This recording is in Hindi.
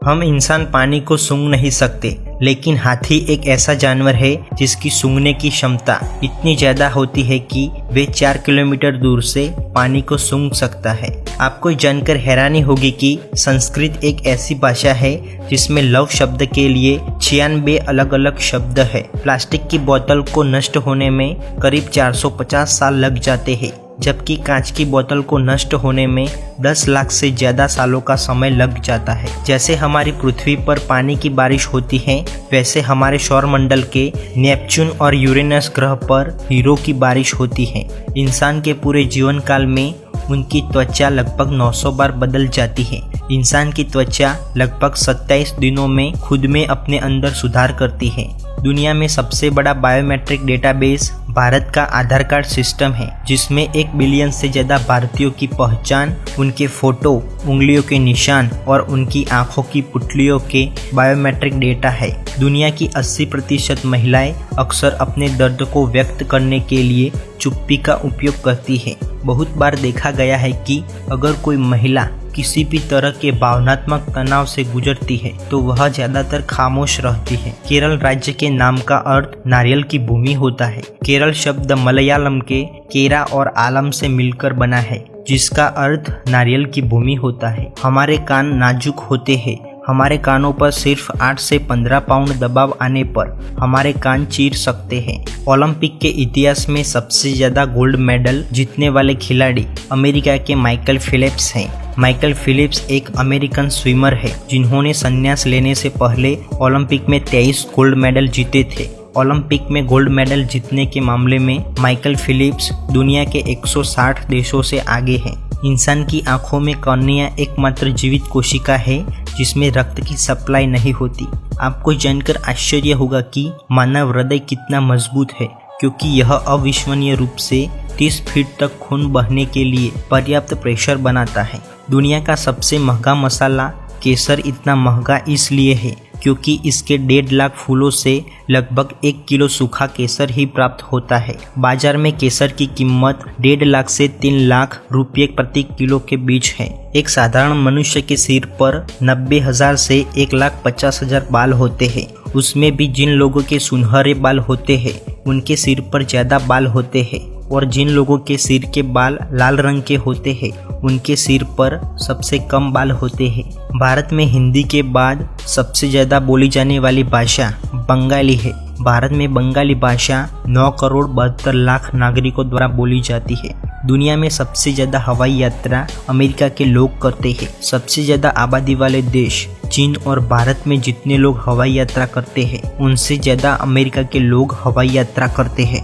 हम इंसान पानी को सूंघ नहीं सकते, लेकिन हाथी एक ऐसा जानवर है जिसकी सूंघने की क्षमता इतनी ज्यादा होती है कि वे 4 किलोमीटर दूर से पानी को सूंघ सकता है। आपको जानकर हैरानी होगी कि संस्कृत एक ऐसी भाषा है जिसमें लव शब्द के लिए 96 अलग अलग शब्द है। प्लास्टिक की बोतल को नष्ट होने में करीब 450 साल लग जाते हैं, जबकि कांच की बोतल को नष्ट होने में 10 लाख से ज्यादा सालों का समय लग जाता है। जैसे हमारी पृथ्वी पर पानी की बारिश होती है, वैसे हमारे सौरमंडल के नेपच्यून और यूरेनस ग्रह पर हीरो की बारिश होती है। इंसान के पूरे जीवन काल में उनकी त्वचा लगभग 900 बार बदल जाती है। इंसान की त्वचा लगभग 27 दिनों में खुद में अपने अंदर सुधार करती है। दुनिया में सबसे बड़ा बायोमेट्रिक डेटाबेस भारत का आधार कार्ड सिस्टम है, जिसमें 1 बिलियन से ज्यादा भारतीयों की पहचान उनके फोटो, उंगलियों के निशान और उनकी आंखों की पुतलियों के बायोमेट्रिक डेटा है। दुनिया की 80% महिलाएं अक्सर अपने दर्द को व्यक्त करने के लिए चुप्पी का उपयोग करती है। बहुत बार देखा गया है कि अगर कोई महिला किसी भी तरह के भावनात्मक तनाव से गुजरती है तो वह ज्यादातर खामोश रहती है। केरल राज्य के नाम का अर्थ नारियल की भूमि होता है। केरल शब्द मलयालम के केरा और आलम से मिलकर बना है, जिसका अर्थ नारियल की भूमि होता है। हमारे कान नाजुक होते हैं। हमारे कानों पर सिर्फ 8 से 15 पाउंड दबाव आने पर हमारे कान चीर सकते हैं। ओलंपिक के इतिहास में सबसे ज्यादा गोल्ड मेडल जीतने वाले खिलाड़ी अमेरिका के माइकल फिलिप्स हैं। माइकल फिलिप्स एक अमेरिकन स्विमर है जिन्होंने संन्यास लेने से पहले ओलंपिक में 23 गोल्ड मेडल जीते थे। ओलंपिक में गोल्ड मेडल जीतने के मामले में माइकल फिलिप्स दुनिया के 160 देशों से आगे हैं। इंसान की आंखों में कॉर्निया एकमात्र जीवित कोशिका है जिसमें रक्त की सप्लाई नहीं होती। आपको जानकर आश्चर्य होगा कि मानव हृदय कितना मजबूत है, क्योंकि यह अविश्वसनीय रूप से 30 फीट तक खून बहने के लिए पर्याप्त प्रेशर बनाता है। दुनिया का सबसे महंगा मसाला केसर इतना महंगा इसलिए है क्योंकि इसके 1.5 लाख फूलों से लगभग 1 किलो सूखा केसर ही प्राप्त होता है। बाजार में केसर की कीमत 1.5 लाख से 3 लाख रुपये प्रति किलो के बीच है। एक साधारण मनुष्य के सिर पर 90,000 से 1,50,000 बाल होते हैं। उसमें भी जिन लोगों के सुनहरे बाल होते हैं उनके सिर पर ज्यादा बाल होते हैं, और जिन लोगों के सिर के बाल लाल रंग के होते हैं उनके सिर पर सबसे कम बाल होते हैं। भारत में हिंदी के बाद सबसे ज्यादा बोली जाने वाली भाषा बंगाली है। भारत में बंगाली भाषा 9 करोड़ 72 लाख नागरिकों द्वारा बोली जाती है। दुनिया में सबसे ज्यादा हवाई यात्रा अमेरिका के लोग करते हैं। सबसे ज्यादा आबादी वाले देश चीन और भारत में जितने लोग हवाई यात्रा करते हैं उनसे ज्यादा अमेरिका के लोग हवाई यात्रा करते हैं।